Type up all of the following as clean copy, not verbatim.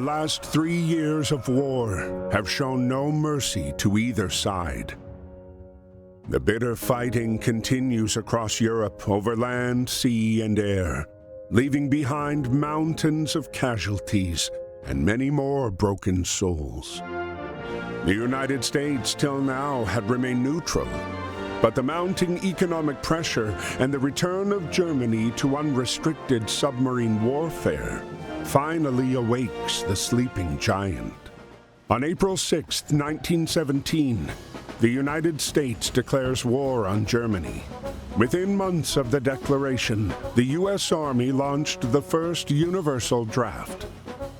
The last 3 years of war have shown no mercy to either side. The bitter fighting continues across Europe over land, sea, and air, leaving behind mountains of casualties and many more broken souls. The United States till now had remained neutral, but the mounting economic pressure and the return of Germany to unrestricted submarine warfare finally awakes the sleeping giant. On April 6, 1917, the United States declares war on Germany. Within months of the declaration, the U.S. Army launched the first universal draft.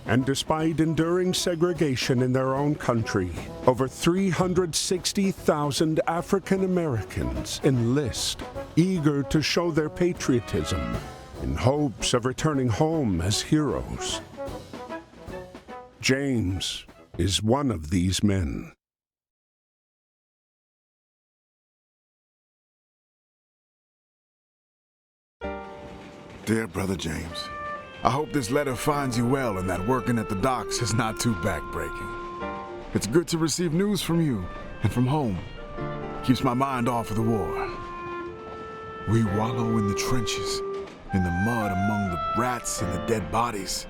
And despite enduring segregation in their own country, over 360,000 African Americans enlist, eager to show their patriotism in hopes of returning home as heroes. James is one of these men. Dear Brother James, I hope this letter finds you well and that working at the docks is not too backbreaking. It's good to receive news from you and from home. Keeps my mind off of the war. We wallow in the trenches, in the mud among the rats and the dead bodies,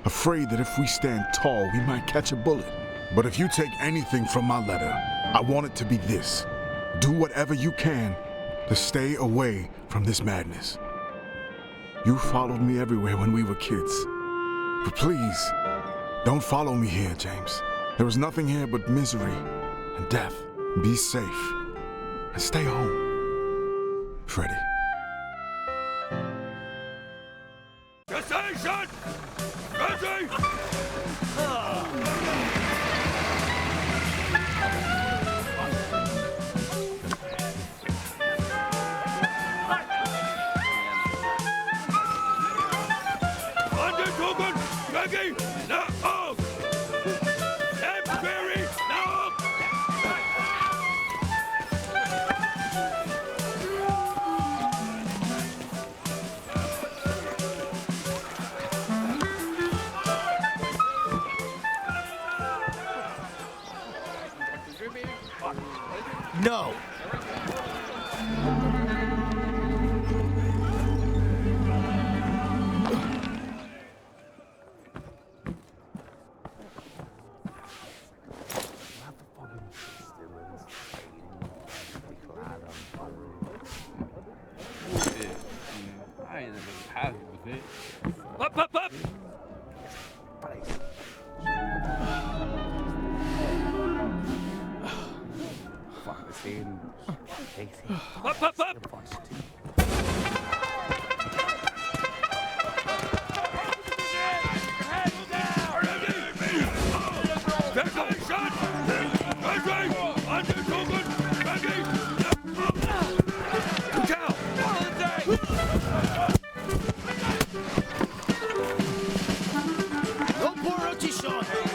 afraid that if we stand tall, we might catch a bullet. But if you take anything from my letter, I want it to be this. Do whatever you can to stay away from this madness. You followed me everywhere when we were kids. But please, don't follow me here, James. There is nothing here but misery and death. Be safe and stay home. Freddie. Cessation! Ready! Undertogen! Ready! Now! Temporary! Now! No! Up, up, up!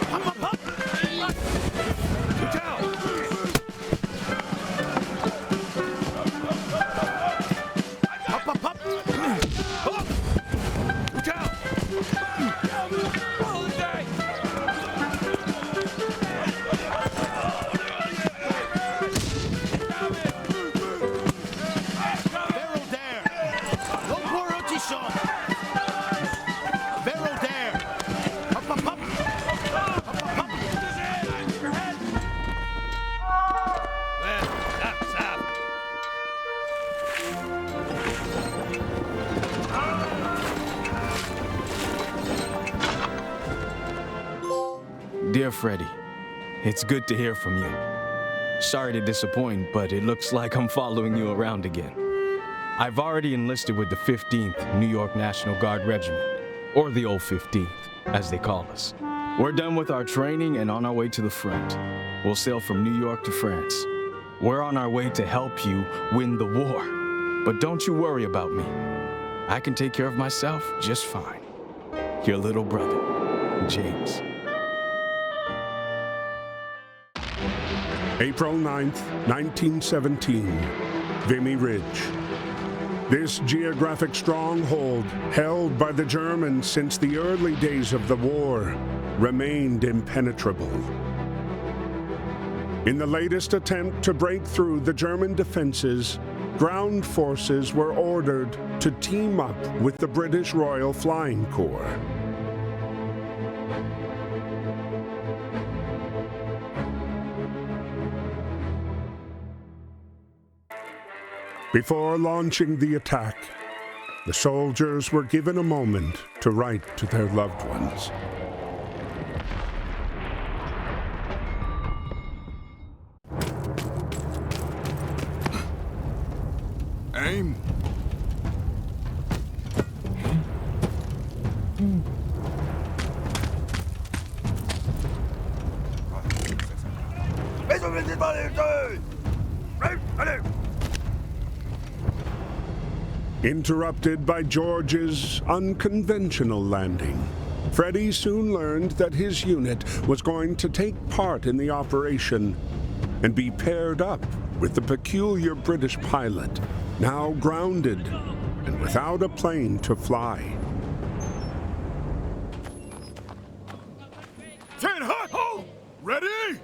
Up, up, up! Dear Freddie, it's good to hear from you. Sorry to disappoint, but it looks like I'm following you around again. I've already enlisted with the 15th New York National Guard Regiment, or the old 15th, as they call us. We're done with our training and on our way to the front. We'll sail from New York to France. We're on our way to help you win the war. But don't you worry about me. I can take care of myself just fine. Your little brother, James. April 9th, 1917, Vimy Ridge. This geographic stronghold, held by the Germans since the early days of the war, remained impenetrable. In the latest attempt to break through the German defenses, ground forces were ordered to team up with the British Royal Flying Corps. Before launching the attack, the soldiers were given a moment to write to their loved ones. Aim. Interrupted by George's unconventional landing, Freddy soon learned that his unit was going to take part in the operation and be paired up with the peculiar British pilot, now grounded and without a plane to fly. 10 hot! Hold! Ready?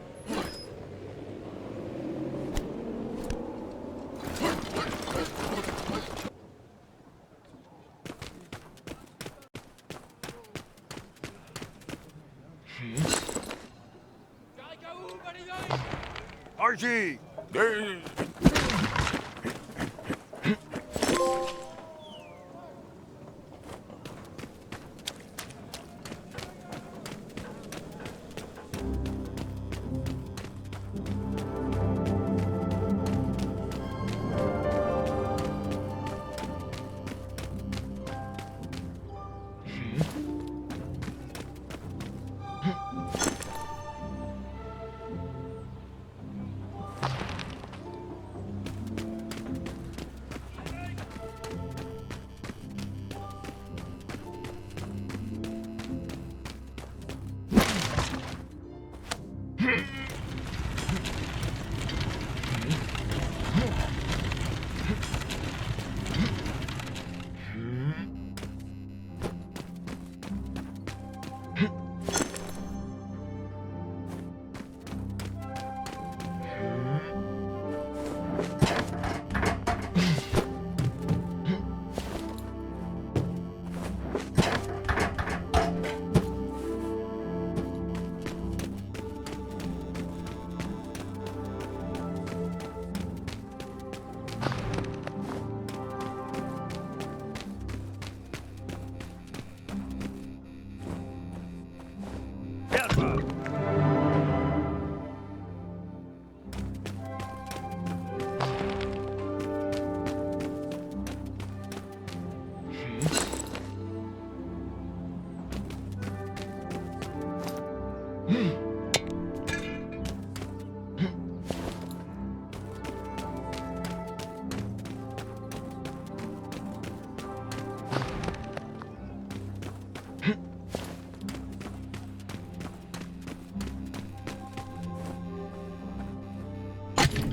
Archie!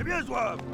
Bien jouable!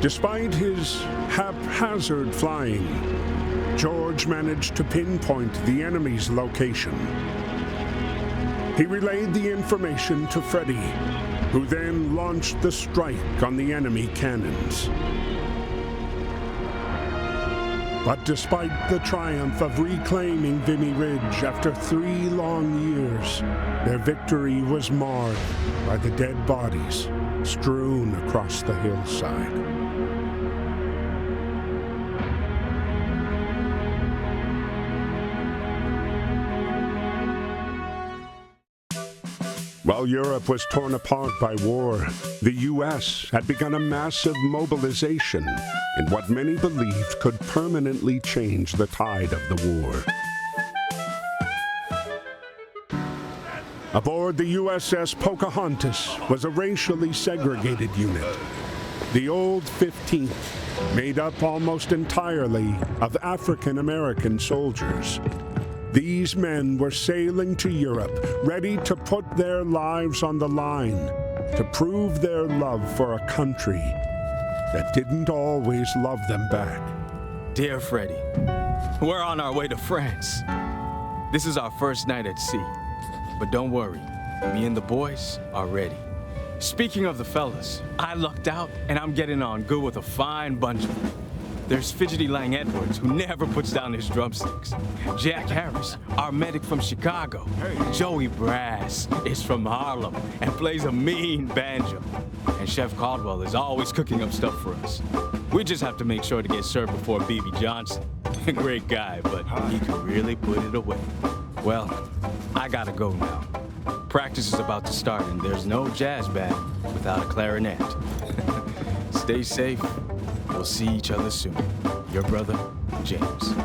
Despite his haphazard flying, George managed to pinpoint the enemy's location. He relayed the information to Freddy, who then launched the strike on the enemy cannons. But despite the triumph of reclaiming Vimy Ridge after 3 long years, their victory was marred by the dead bodies strewn across the hillside. While Europe was torn apart by war, the U.S. had begun a massive mobilization in what many believed could permanently change the tide of the war. Aboard the USS Pocahontas was a racially segregated unit. The Old 15th, made up almost entirely of African American soldiers. These men were sailing to Europe, ready to put their lives on the line, to prove their love for a country that didn't always love them back. Dear Freddy, we're on our way to France. This is our first night at sea. But don't worry, me and the boys are ready. Speaking of the fellas, I lucked out and I'm getting on good with a fine bunch of them. There's Fidgety Lang Edwards, who never puts down his drumsticks. Jack Harris, our medic from Chicago. Joey Brass is from Harlem and plays a mean banjo. And Chef Caldwell is always cooking up stuff for us. We just have to make sure to get served before B.B. Johnson. Great guy, but he can really put it away. Well, I gotta go now. Practice is about to start and there's no jazz band without a clarinet. Stay safe. We'll see each other soon. Your brother, James.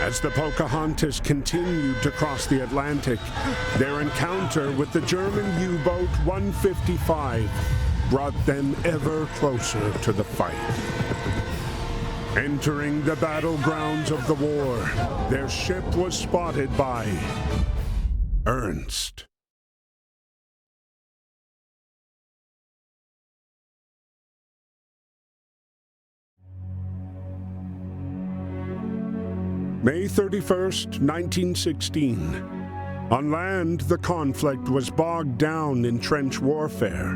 As the Pocahontas continued to cross the Atlantic, their encounter with the German U-boat 155 brought them ever closer to the fight. Entering the battlegrounds of the war, their ship was spotted by Ernst. May 31st, 1916. On land, the conflict was bogged down in trench warfare.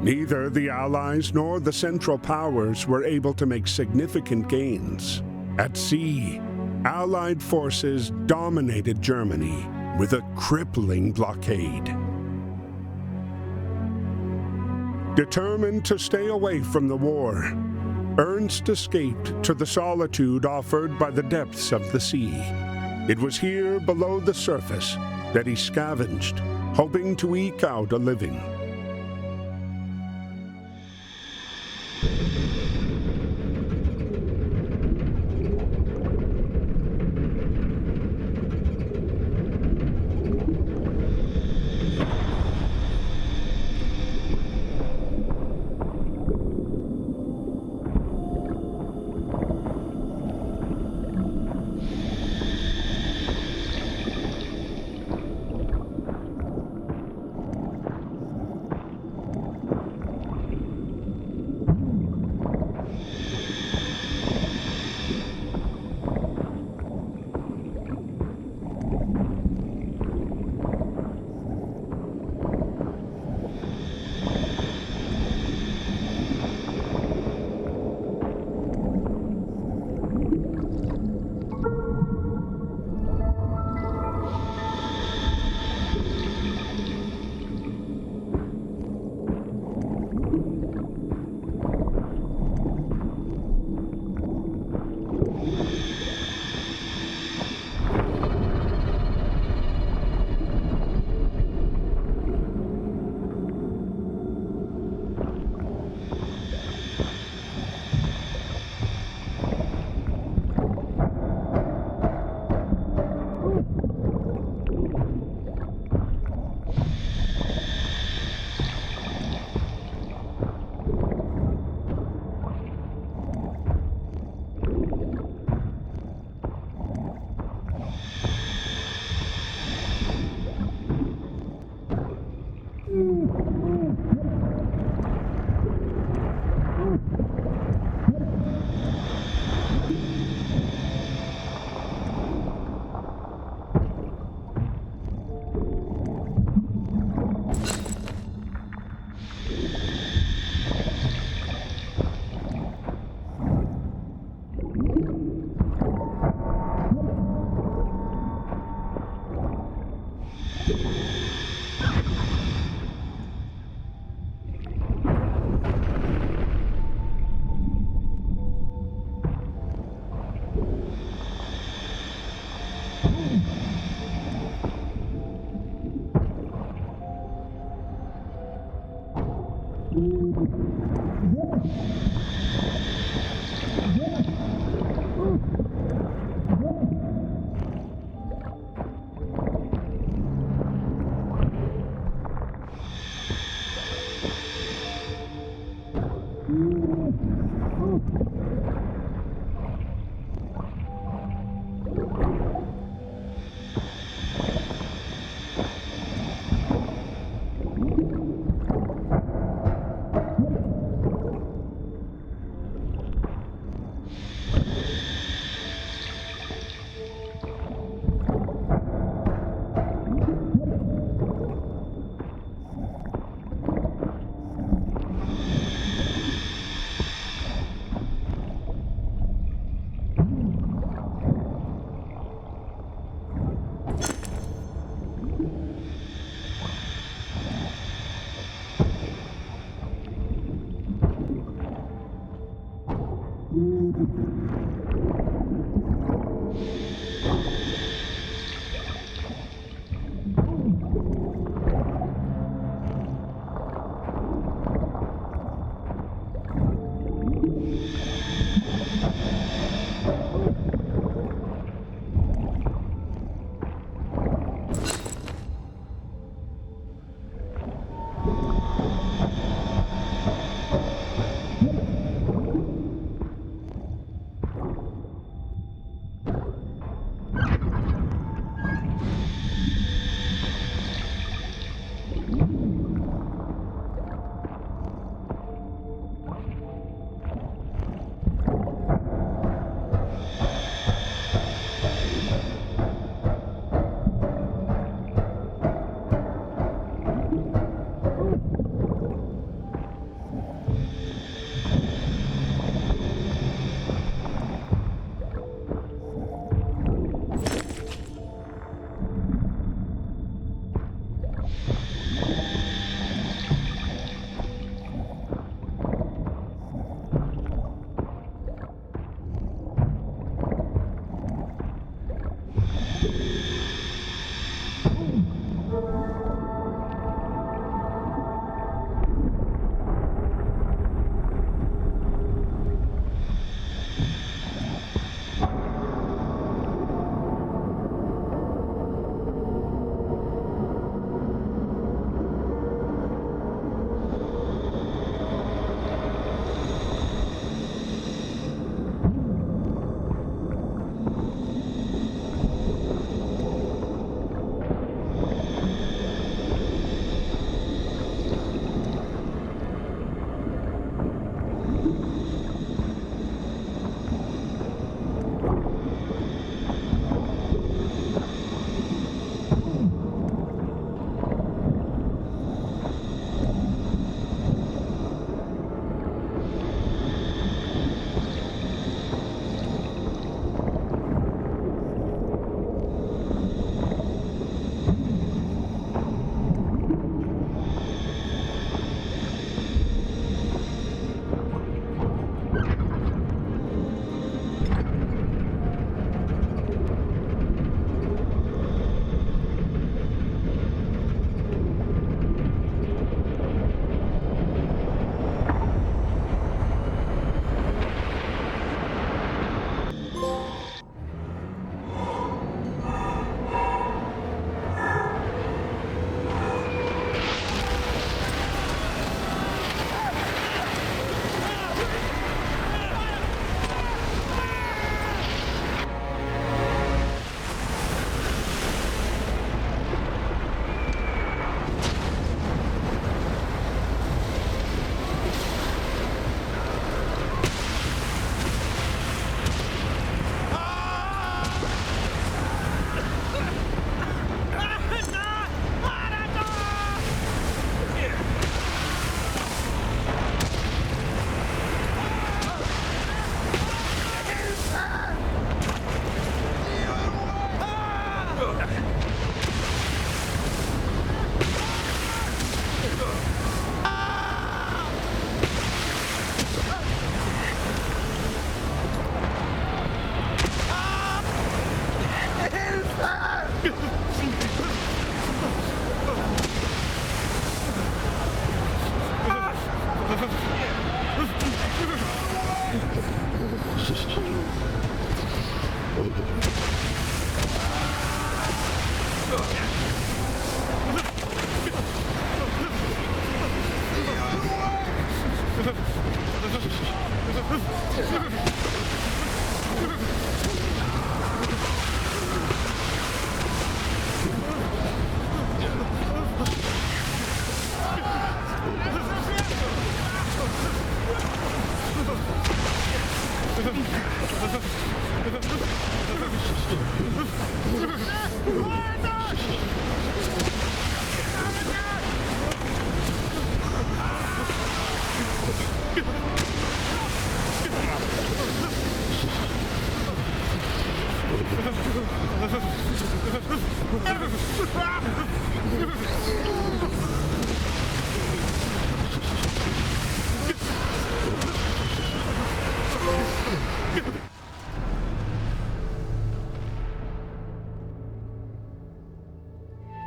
Neither the Allies nor the Central Powers were able to make significant gains. At sea, Allied forces dominated Germany with a crippling blockade. Determined to stay away from the war, Ernst escaped to the solitude offered by the depths of the sea. It was here below the surface that he scavenged, hoping to eke out a living.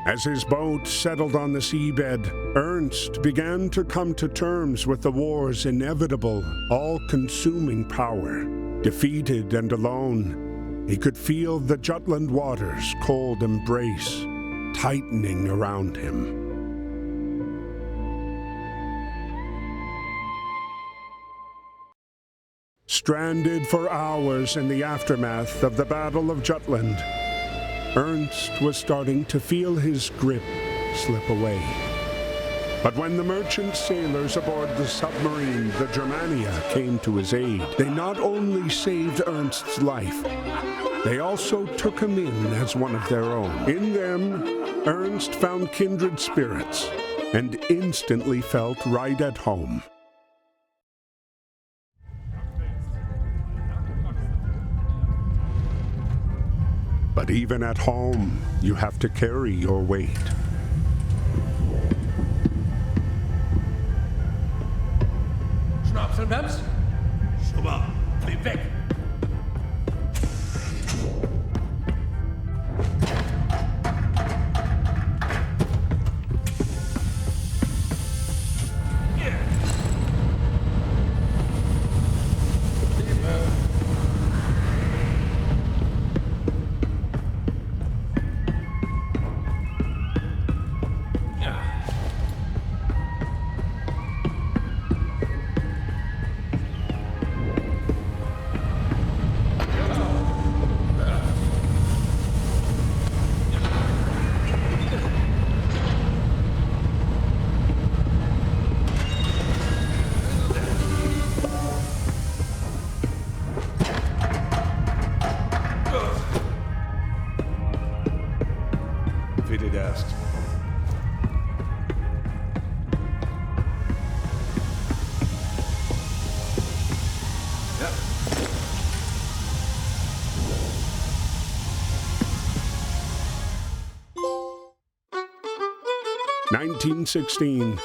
As his boat settled on the seabed, Ernst began to come to terms with the war's inevitable, all-consuming power. Defeated and alone, he could feel the Jutland waters' cold embrace tightening around him. Stranded for hours in the aftermath of the Battle of Jutland, Ernst was starting to feel his grip slip away. But when the merchant sailors aboard the submarine, the Germania, came to his aid, they not only saved Ernst's life, they also took him in as one of their own. In them, Ernst found kindred spirits and instantly felt right at home. But even at home, you have to carry your weight. Schnaps und Wemms? Schubber, flieg weg! Fitted asked. Yep. 1916.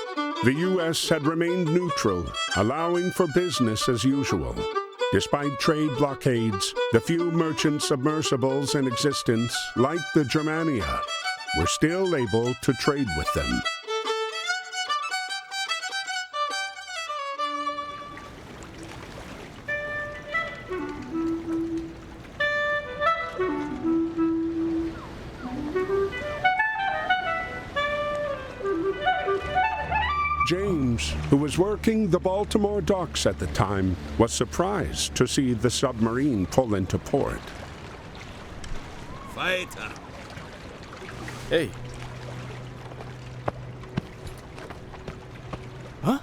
The U.S. had remained neutral, allowing for business as usual. Despite trade blockades, the few merchant submersibles in existence, like the Germania, were still able to trade with them. James, who was working the Baltimore docks at the time, was surprised to see the submarine pull into port. Weiter. Hey. Huh?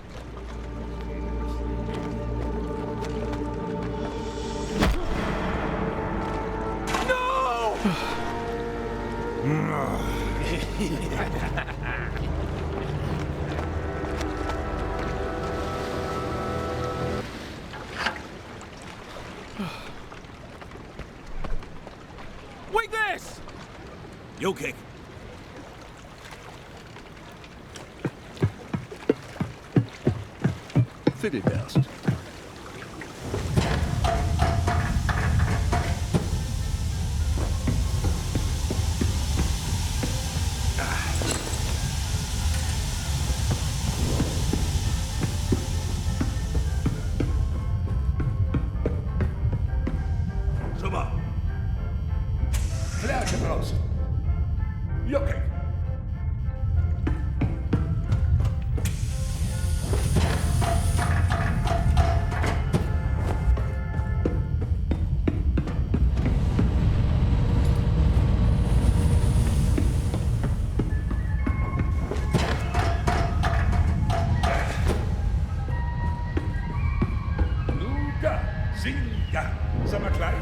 Wait this! You kick. Fitted asked. Collectibles. Your cake. Zinga, zeg maar klein.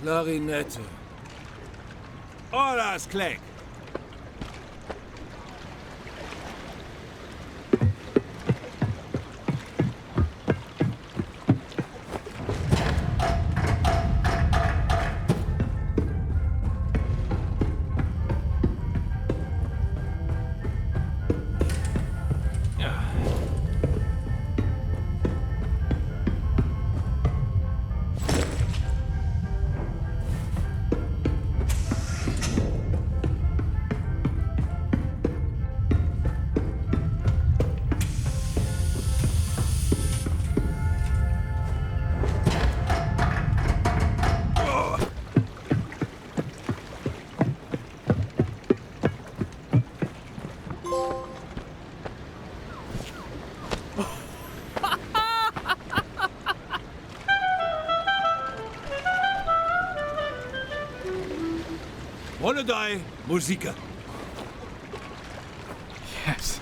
Clarinette. Alles klik. Holiday Musiker. Yes.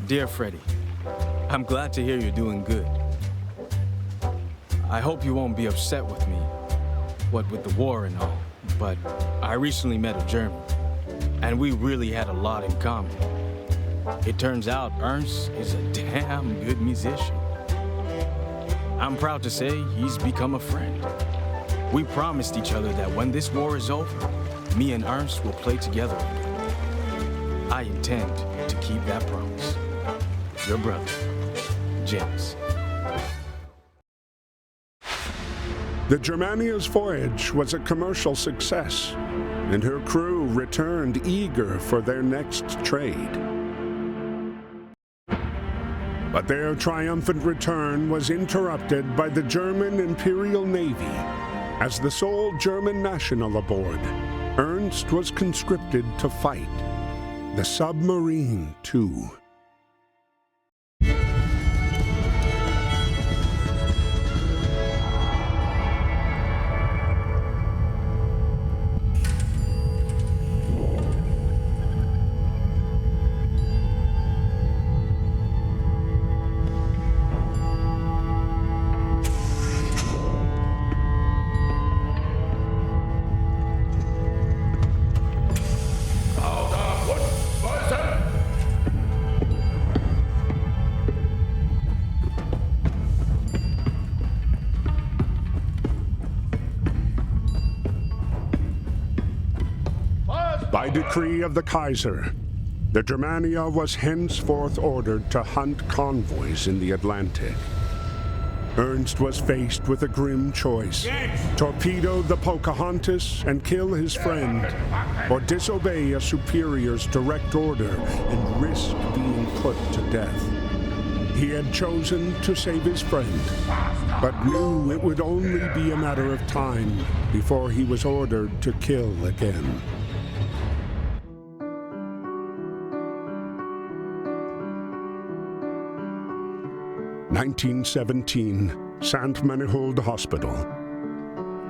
Dear Freddy, I'm glad to hear you're doing good. I hope you won't be upset with me, what with the war and all, but I recently met a German, and we really had a lot in common. It turns out Ernst is a damn good musician. I'm proud to say he's become a friend. We promised each other that when this war is over, me and Ernst will play together again. I intend to keep that promise. Your brother, James. The Germania's voyage was a commercial success, and her crew returned eager for their next trade. But their triumphant return was interrupted by the German Imperial Navy. As the sole German national aboard, Ernst was conscripted to fight. The submarine, too. By decree of the Kaiser, the Germania was henceforth ordered to hunt convoys in the Atlantic. Ernst was faced with a grim choice: torpedo the Pocahontas and kill his friend, or disobey a superior's direct order and risk being put to death. He had chosen to save his friend, but knew it would only be a matter of time before he was ordered to kill again. 1917, Saint-Manihold Hospital.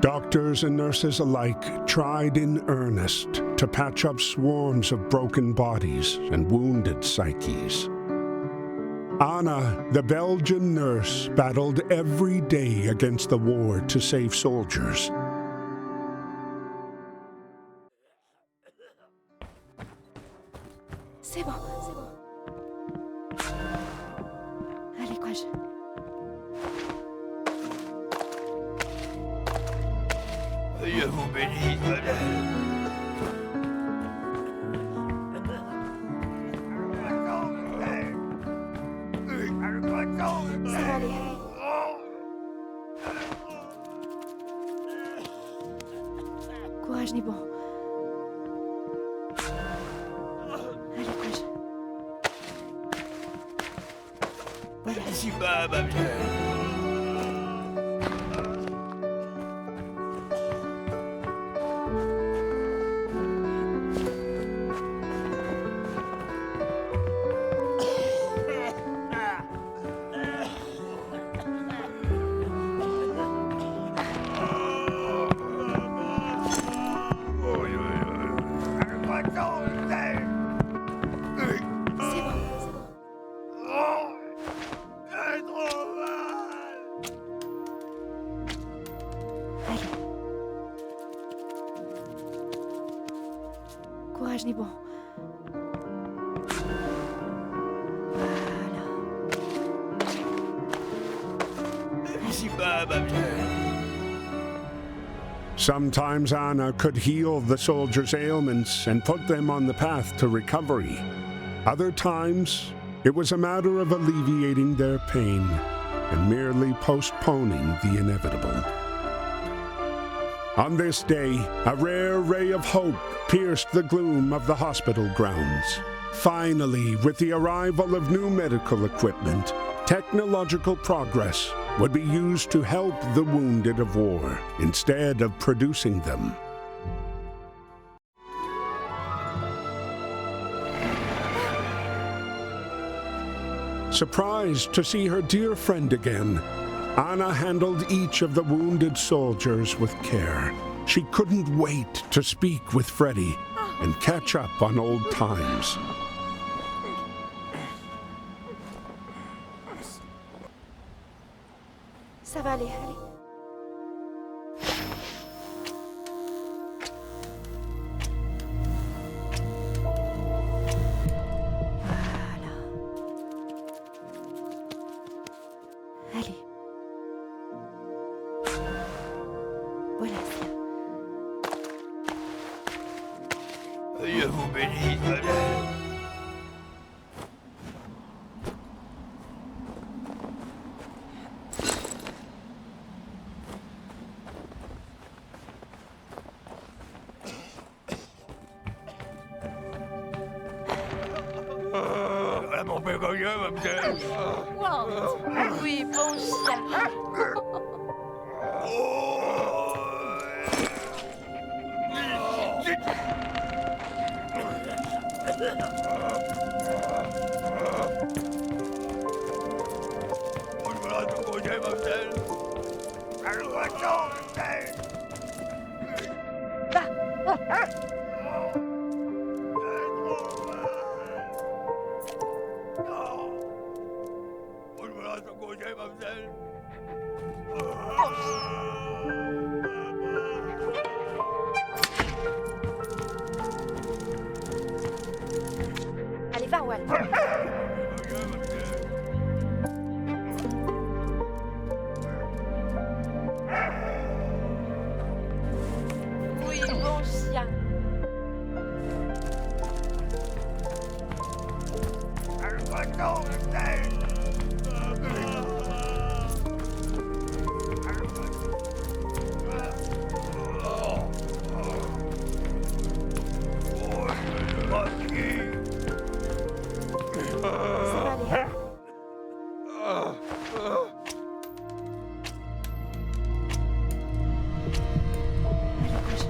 Doctors and nurses alike tried in earnest to patch up swarms of broken bodies and wounded psyches. Anna, the Belgian nurse, battled every day against the war to save soldiers. C'est bon, c'est bon. Allez, courage. Dieu vous bénisse, madame. Ça va aller. Courage, Nibon. Allez, courage. Voilà. Ici bas, ma bien. Courage, Nibon. Voilà. Ici bas, ma bien. Sometimes Anna could heal the soldiers' ailments and put them on the path to recovery. Other times, it was a matter of alleviating their pain and merely postponing the inevitable. On this day, a rare ray of hope pierced the gloom of the hospital grounds. Finally, with the arrival of new medical equipment, technological progress would be used to help the wounded of war instead of producing them. Surprised to see her dear friend again, Anna handled each of the wounded soldiers with care. She couldn't wait to speak with Freddy and catch up on old times. Ça va aller, allez. Voilà. Allez. Voilà. Dieu vous bénisse, madame. Mon père, madame. Walt. Oui, bon chien. Allez, va, Walt. Oui, bon chien. Ça va aller. Allez, bouge.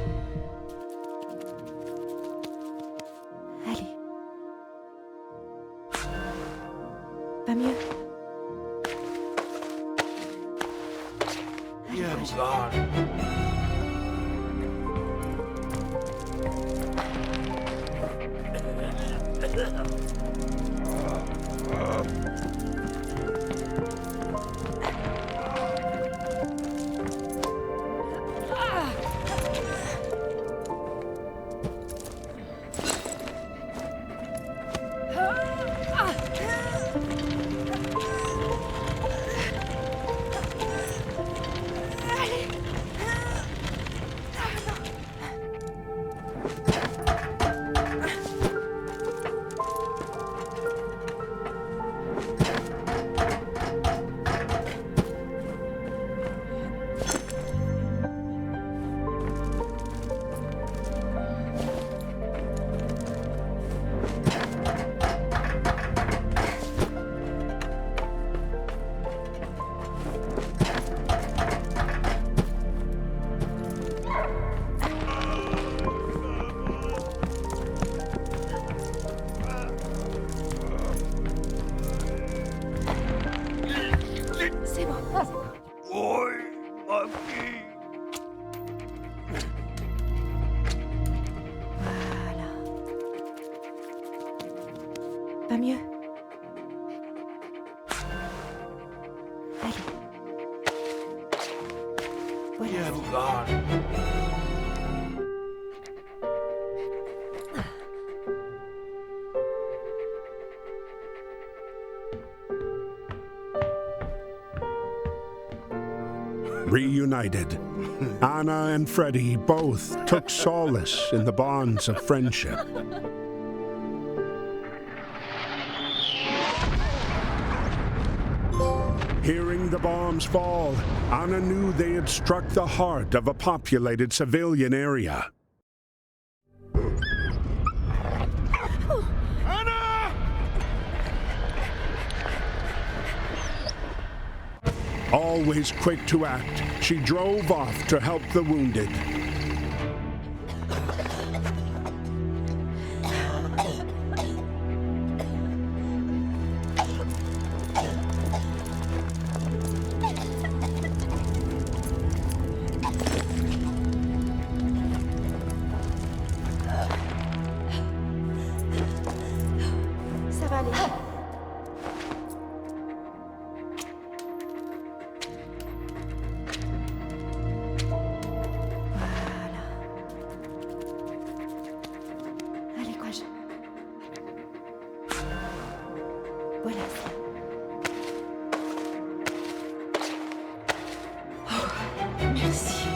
Allez. Pas mieux. Allez, bouge. C'est bon. Oui, ma fille. Voilà. Pas mieux. Allez. Voilà. Dieu vous garde. Reunited, Anna and Freddie both took solace in the bonds of friendship. Hearing the bombs fall, Anna knew they had struck the heart of a populated civilian area. Always quick to act, she drove off to help the wounded. Ça va aller. Allez, courage. Voilà. Oh, merci.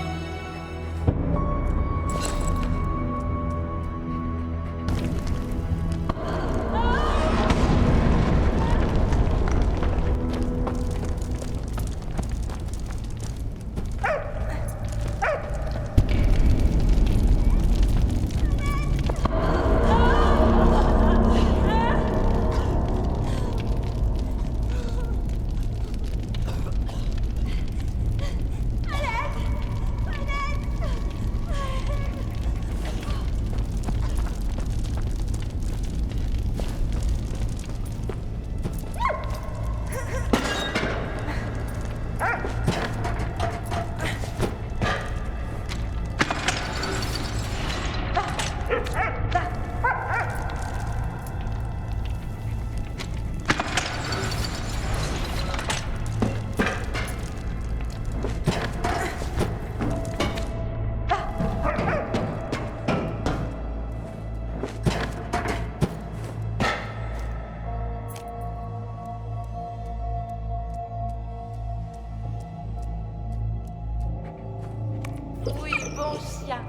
Oui, bon chien.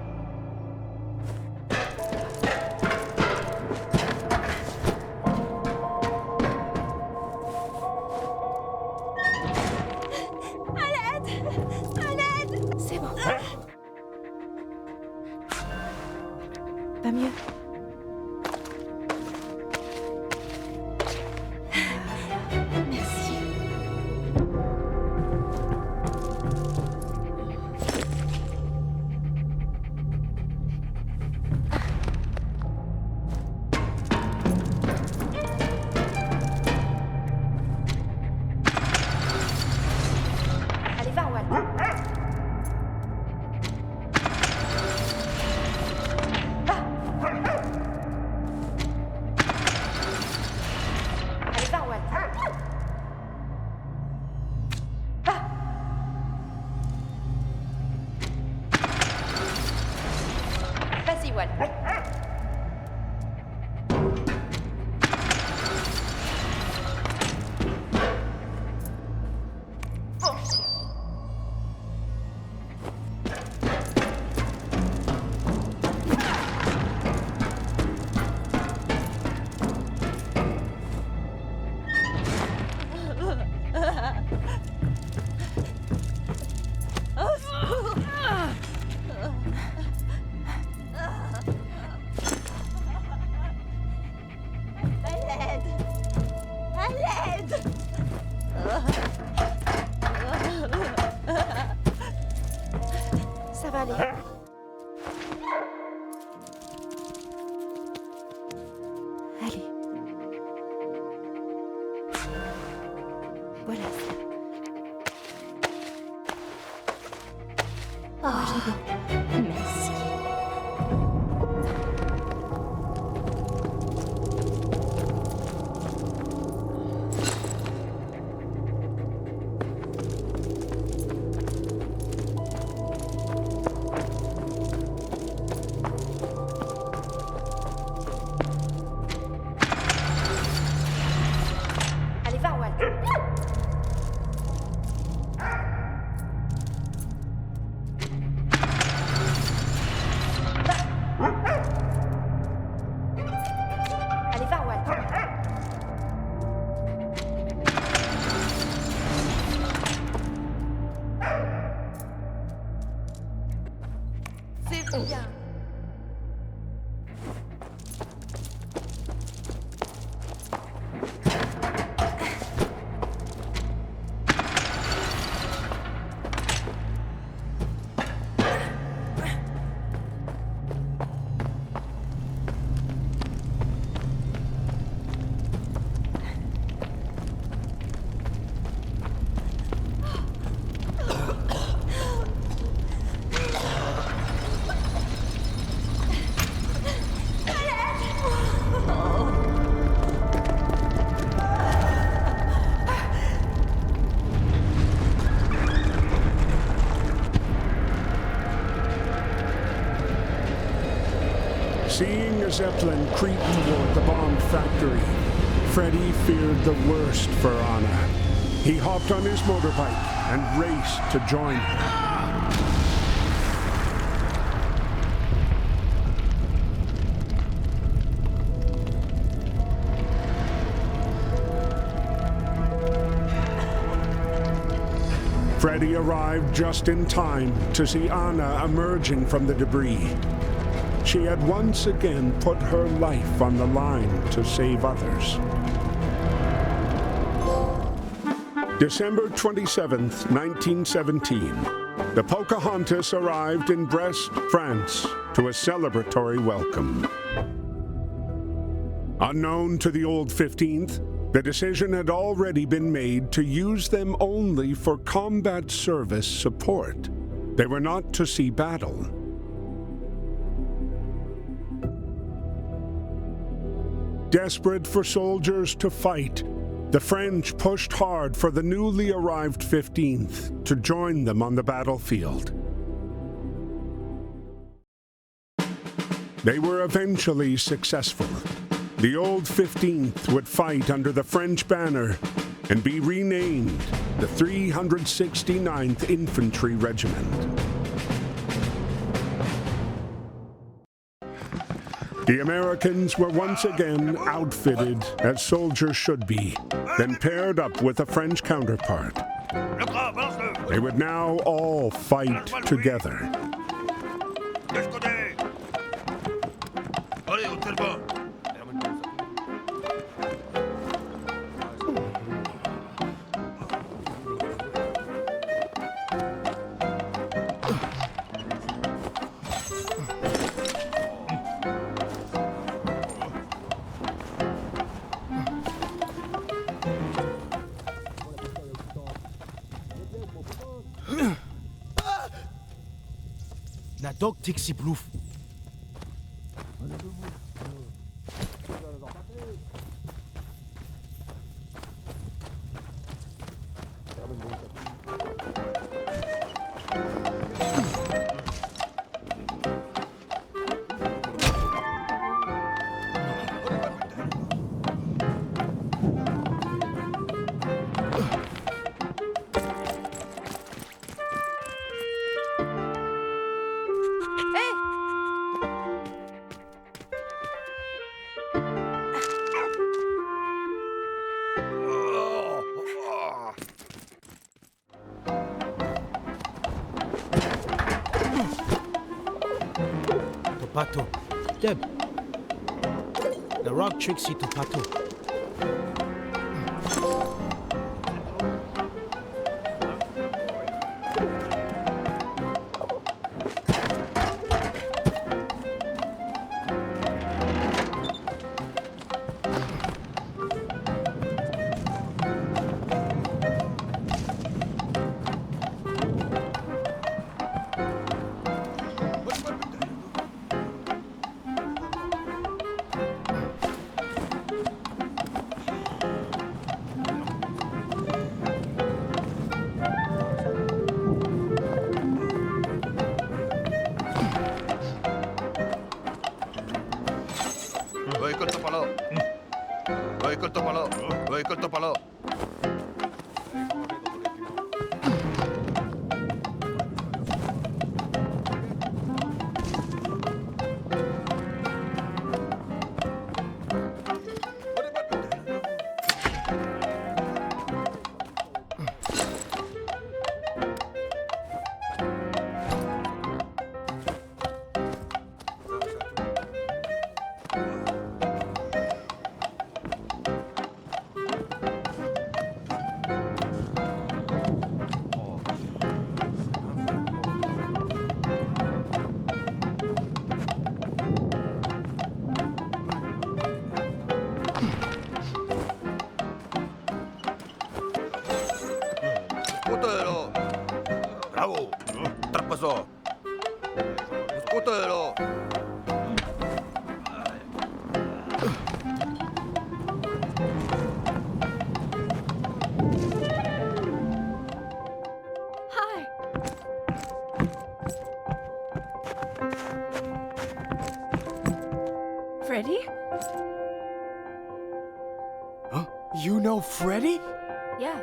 À l'aide! À l'aide! C'est bon. Pas mieux. Merci. Allez, va, Walt. Allez, va, Walt. Vas-y, Walt. Bon chien. À l'aide! À l'aide! Ça va aller. Allez. Voilà. Merci. Allez, va, Walt. Allez, va, Walt. C'est bien. Seeing a Zeppelin creep toward the bomb factory, Freddy feared the worst for Anna. He hopped on his motorbike and raced to join her. Freddy arrived just in time to see Anna emerging from the debris. She had once again put her life on the line to save others. December 27th, 1917. The Pocahontas arrived in Brest, France, to a celebratory welcome. Unknown to the Old 15th, the decision had already been made to use them only for combat service support. They were not to see battle. Desperate for soldiers to fight, the French pushed hard for the newly arrived 15th to join them on the battlefield. They were eventually successful. The old 15th would fight under the French banner and be renamed the 369th Infantry Regiment. The Americans were once again outfitted as soldiers should be, then paired up with a French counterpart. They would now all fight together. Na dog tixi bluff. Pato. Deb. The rock tricks you to Pato. Bravo! Trappaso! Scutero! Hi. Freddy? Huh? You know Freddy? Yeah.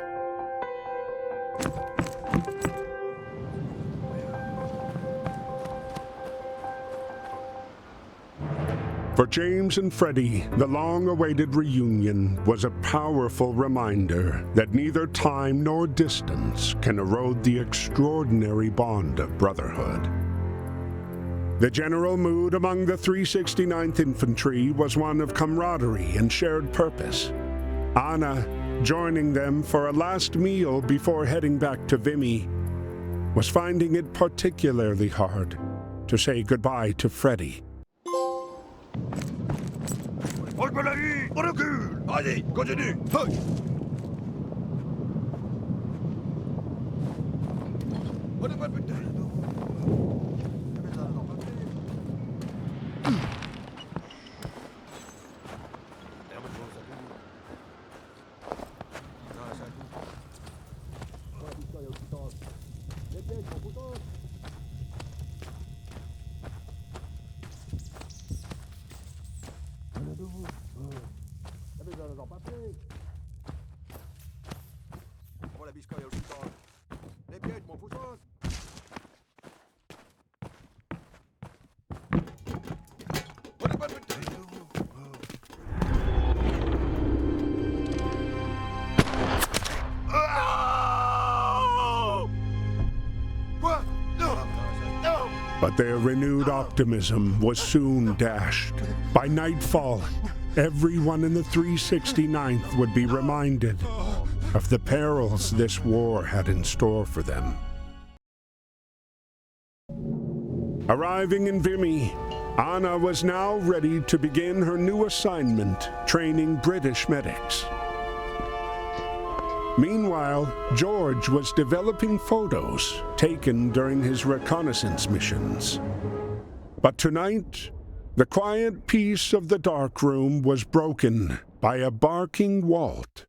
For James and Freddie, the long-awaited reunion was a powerful reminder that neither time nor distance can erode the extraordinary bond of brotherhood. The general mood among the 369th Infantry was one of camaraderie and shared purpose. Anna, joining them for a last meal before heading back to Vimy, was finding it particularly hard to say goodbye to Freddie. Montpellier! On recule! Allez, continue! Hey! Envoie la biscoille au sultan. Les pieds, mon foutoir. But their renewed optimism was soon dashed. By nightfall, everyone in the 369th would be reminded of the perils this war had in store for them. Arriving in Vimy, Anna was now ready to begin her new assignment, training British medics. Meanwhile, George was developing photos taken during his reconnaissance missions. But tonight, the quiet peace of the dark room was broken by a barking Walt.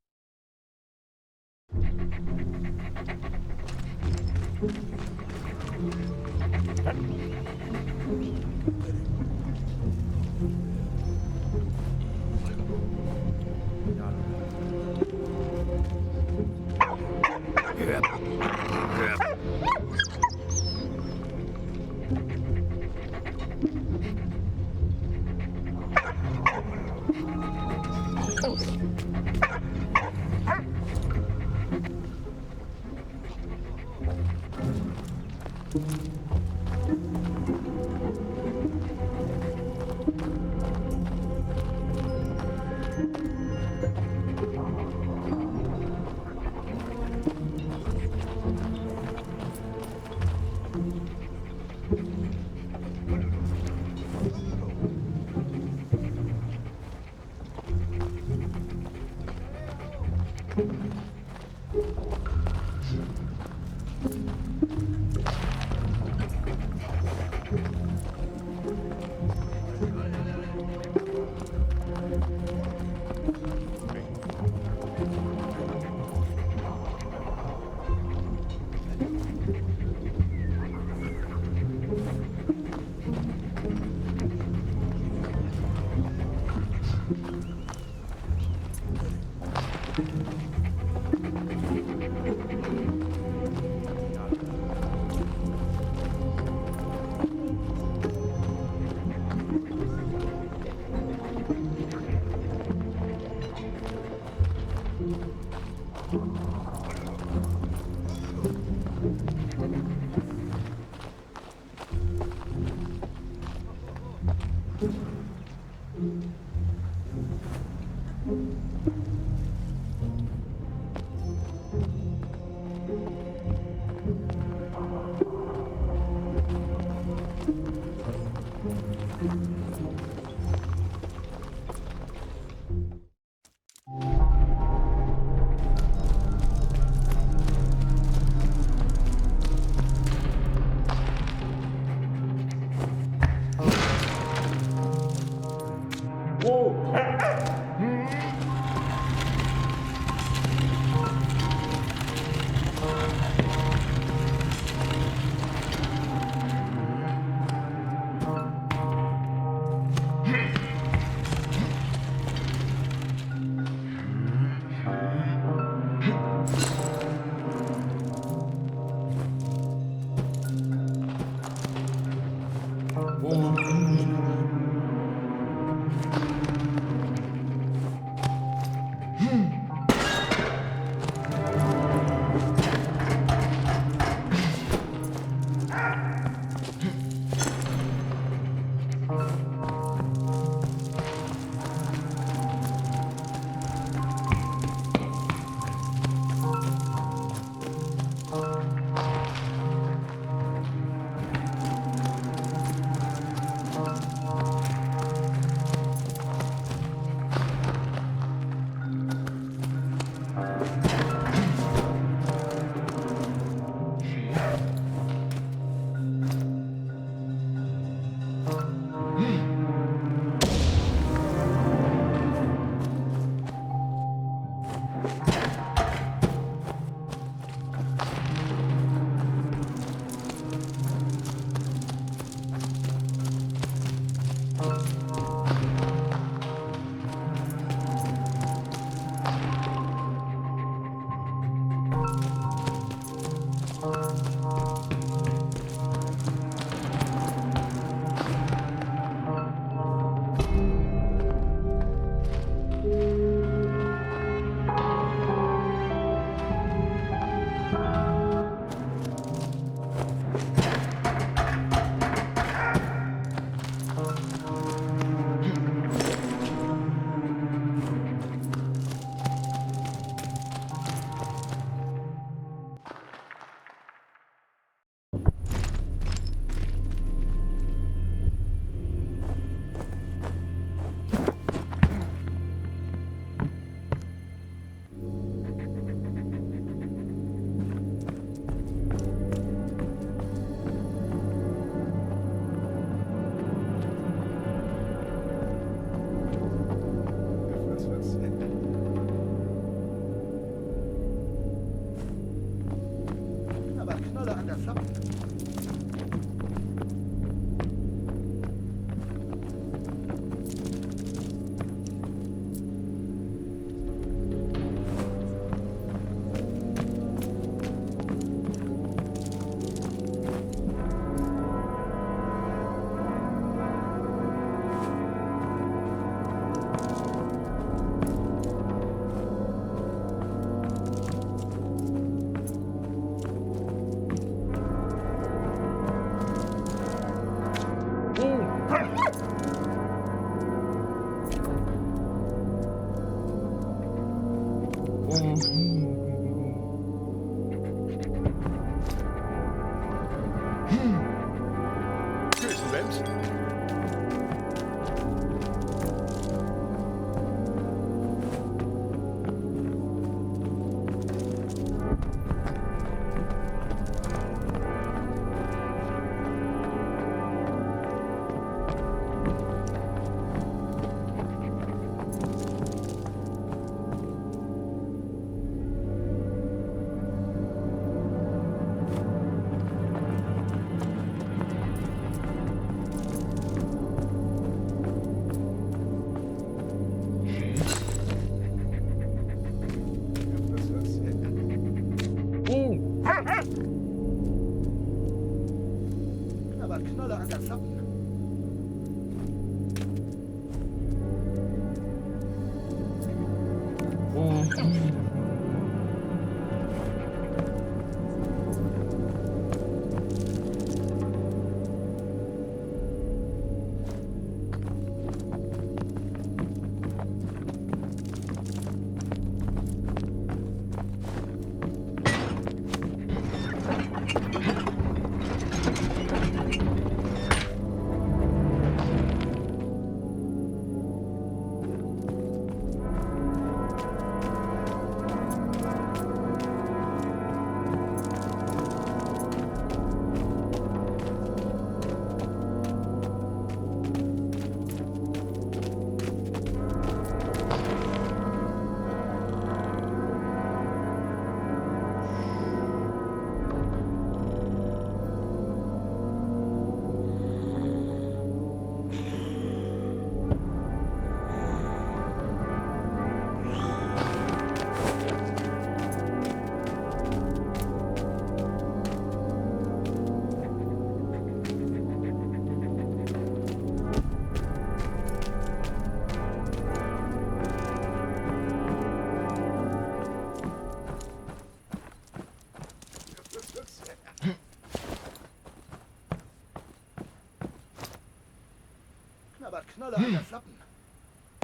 Knabber, Knoller an der Flappen.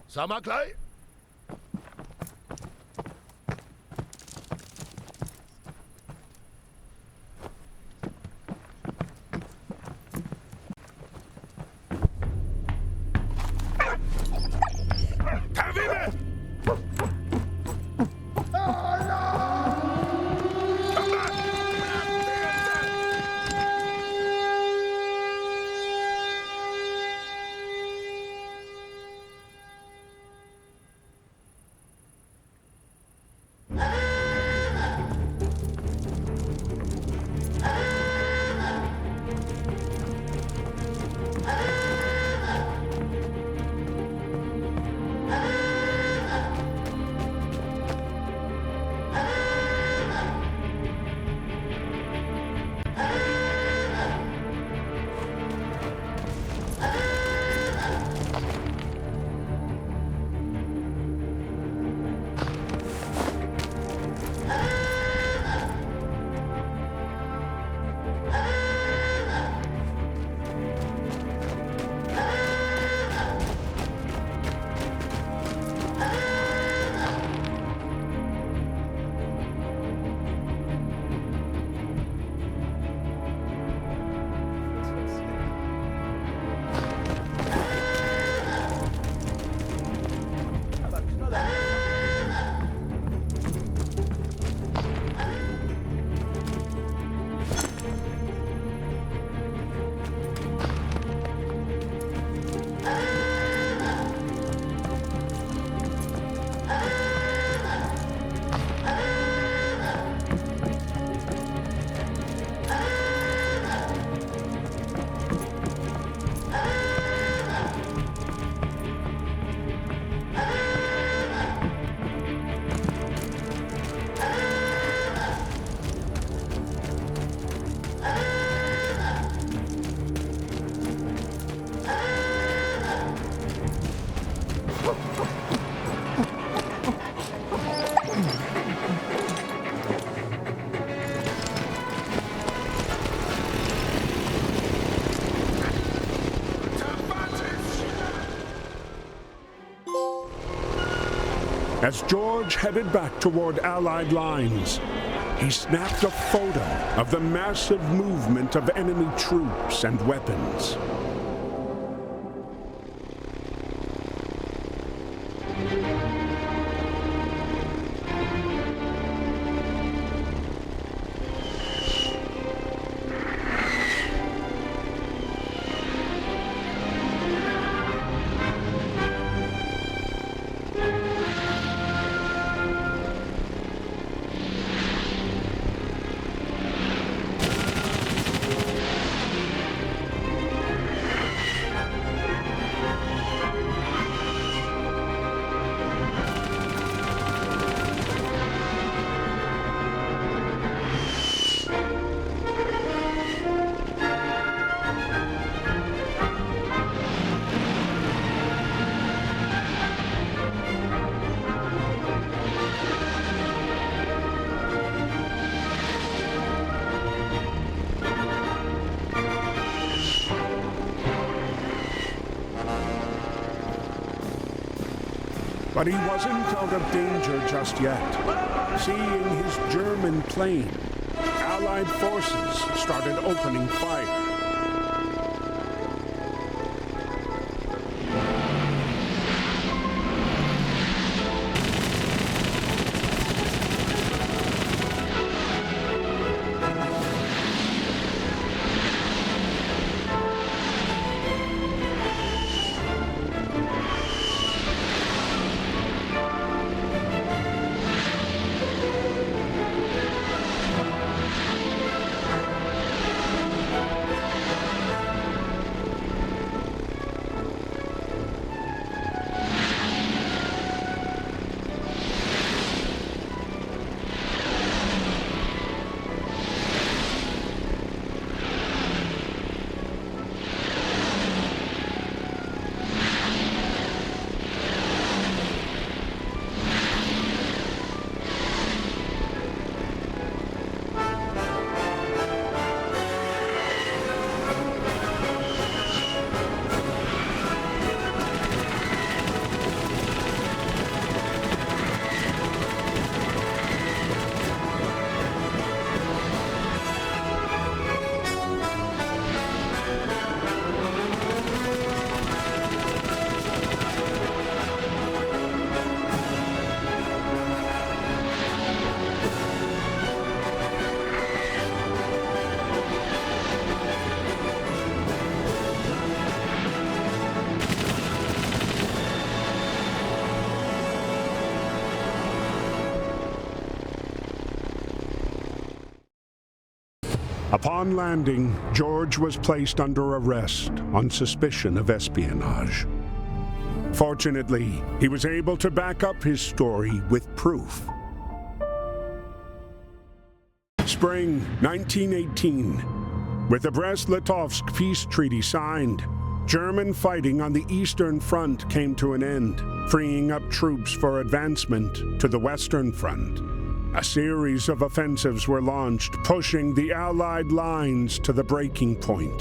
Sag mal gleich. As George headed back toward Allied lines, he snapped a photo of the massive movement of enemy troops and weapons. But he wasn't out of danger just yet. Seeing his German plane, Allied forces started opening fire. Upon landing, George was placed under arrest on suspicion of espionage. Fortunately, he was able to back up his story with proof. Spring 1918. With the Brest-Litovsk peace treaty signed, German fighting on the Eastern Front came to an end, freeing up troops for advancement to the Western Front. A series of offensives were launched, pushing the Allied lines to the breaking point.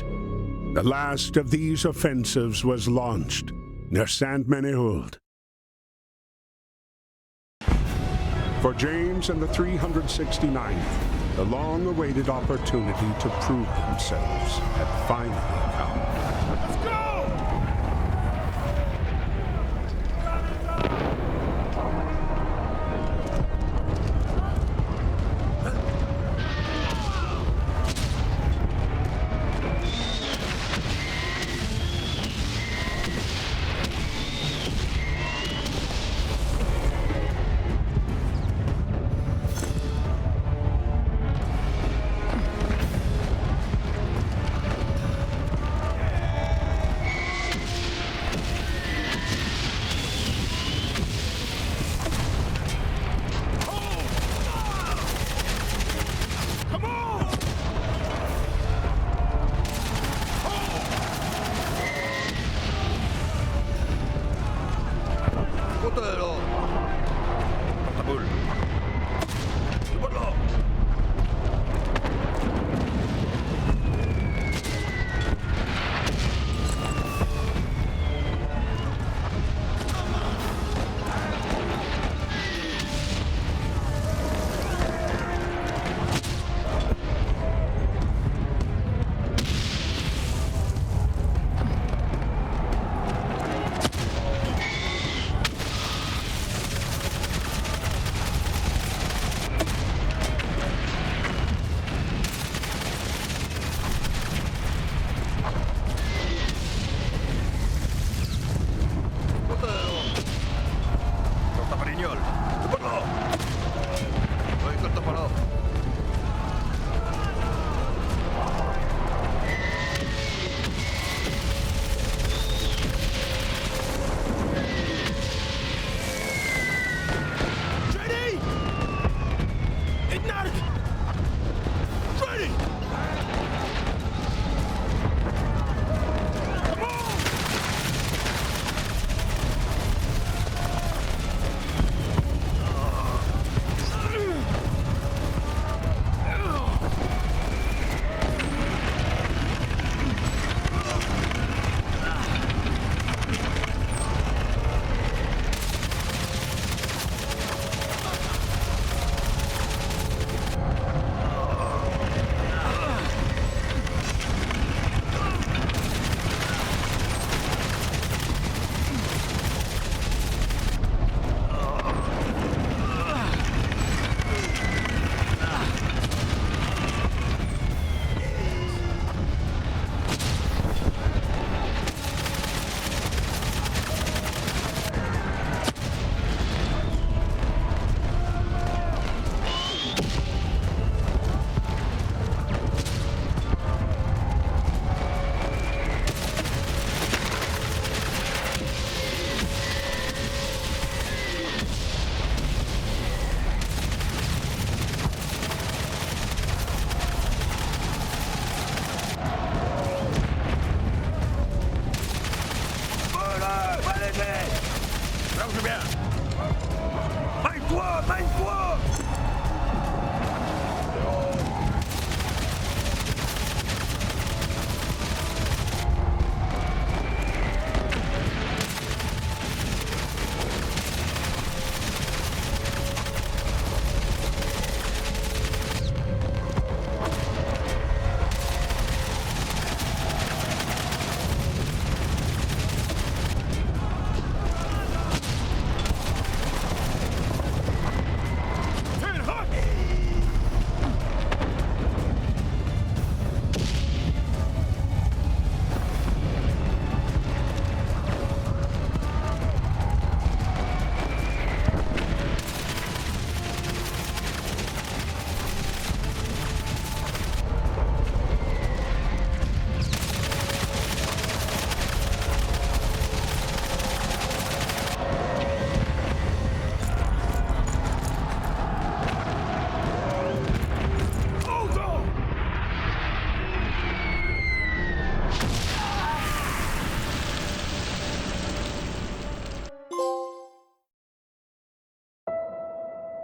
The last of these offensives was launched near Saint-Menehould. For James and the 369th, the long-awaited opportunity to prove themselves had finally come. Let's go!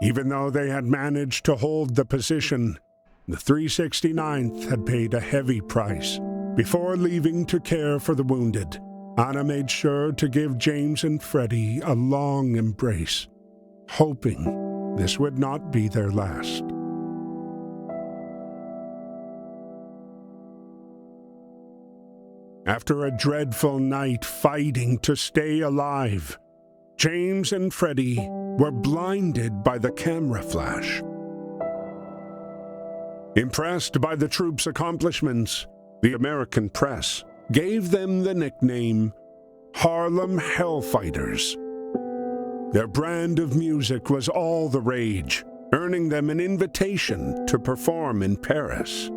Even though they had managed to hold the position, the 369th had paid a heavy price. Before leaving to care for the wounded, Anna made sure to give James and Freddie a long embrace, hoping this would not be their last. After a dreadful night fighting to stay alive, James and Freddie were blinded by the camera flash. Impressed by the troops' accomplishments, the American press gave them the nickname Harlem Hellfighters. Their brand of music was all the rage, earning them an invitation to perform in Paris.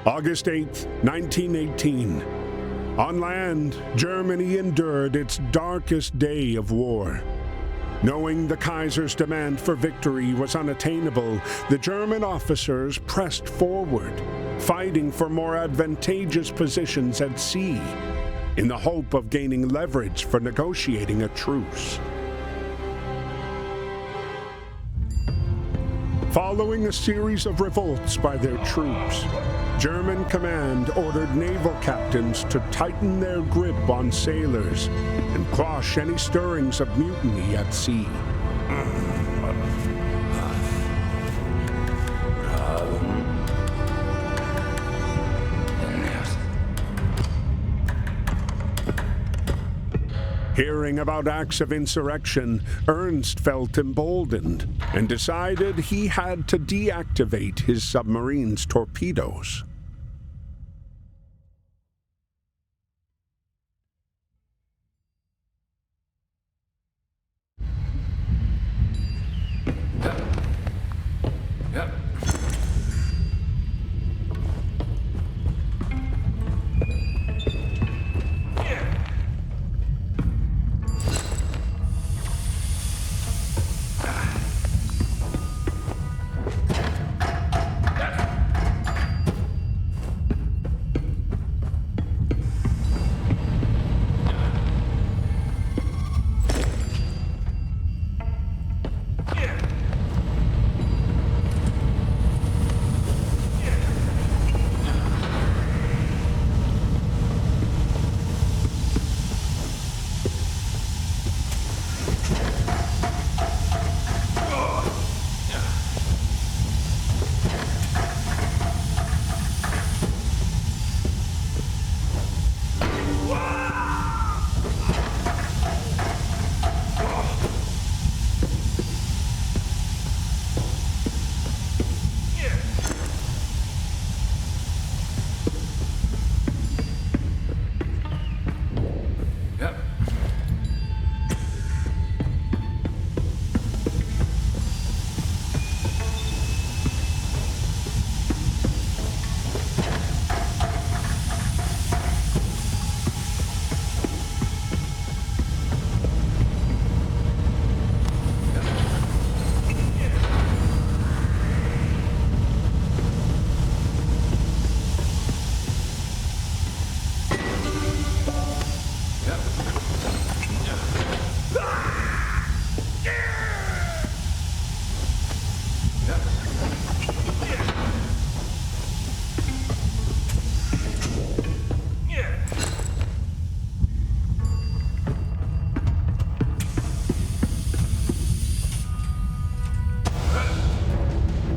August 8th, 1918. On land, Germany endured its darkest day of war. Knowing the Kaiser's demand for victory was unattainable, the German officers pressed forward, fighting for more advantageous positions at sea, in the hope of gaining leverage for negotiating a truce. Following a series of revolts by their troops, German command ordered naval captains to tighten their grip on sailors and quash any stirrings of mutiny at sea. Hearing about acts of insurrection, Ernst felt emboldened and decided he had to deactivate his submarine's torpedoes.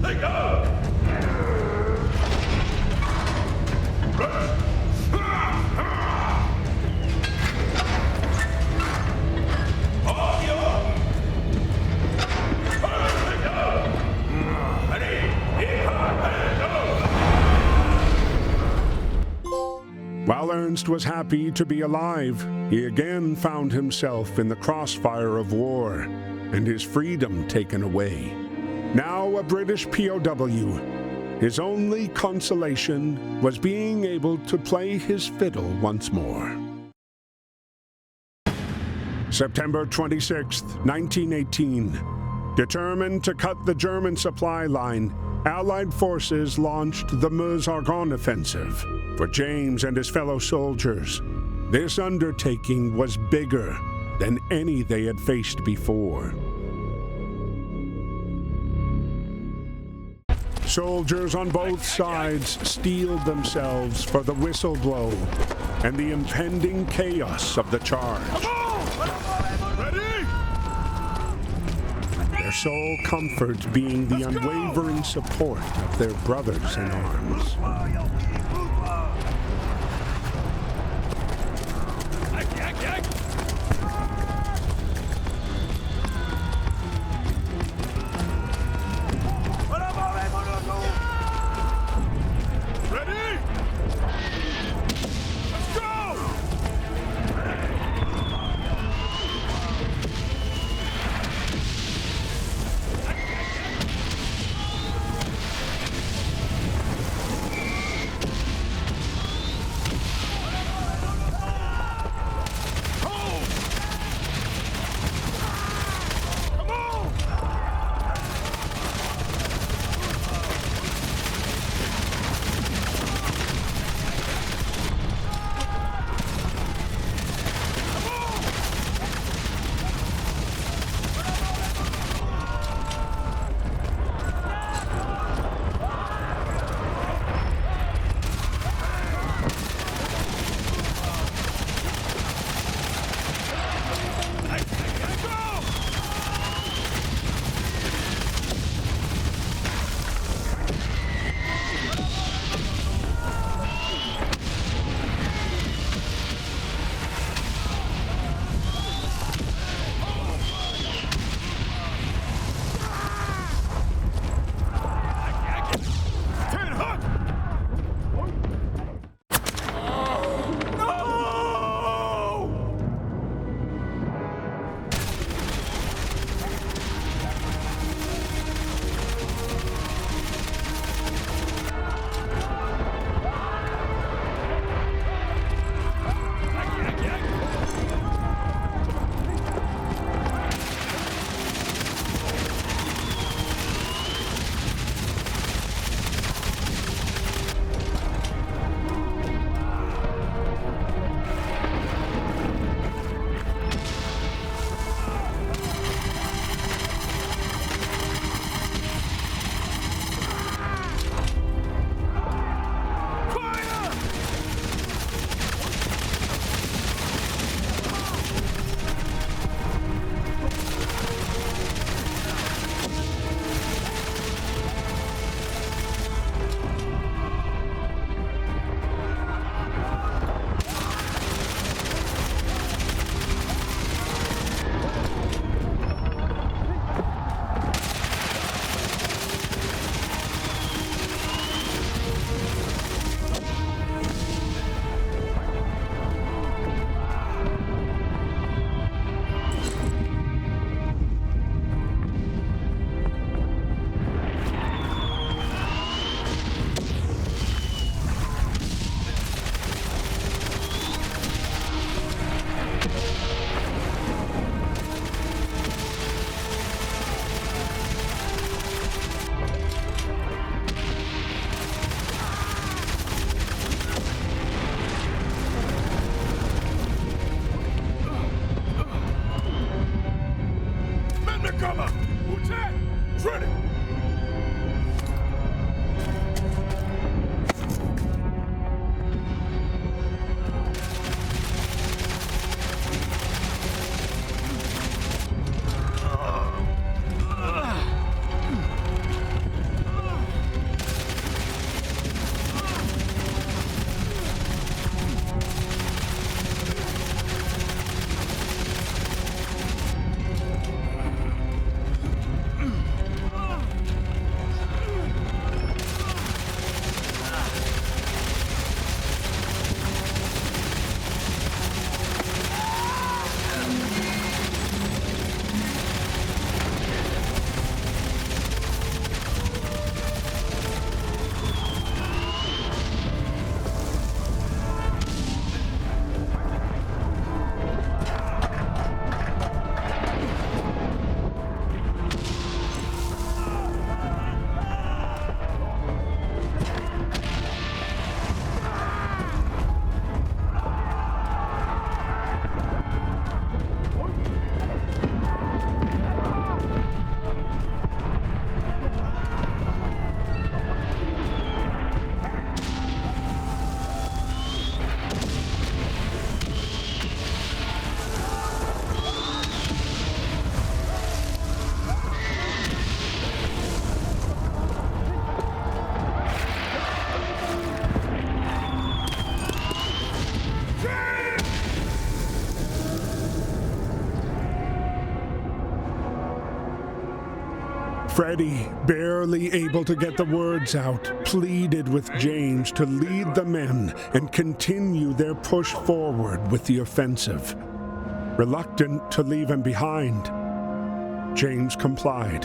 Take out! While Ernst was happy to be alive, he again found himself in the crossfire of war and his freedom taken away. Now a British POW, his only consolation was being able to play his fiddle once more. September 26, 1918. Determined to cut the German supply line, Allied forces launched the Meuse-Argonne offensive. For James and his fellow soldiers, this undertaking was bigger than any they had faced before. Soldiers on both sides steeled themselves for the whistle blow and the impending chaos of the charge. Their sole comfort being the unwavering support of their brothers in arms. Freddie, barely able to get the words out, pleaded with James to lead the men and continue their push forward with the offensive. Reluctant to leave him behind, James complied.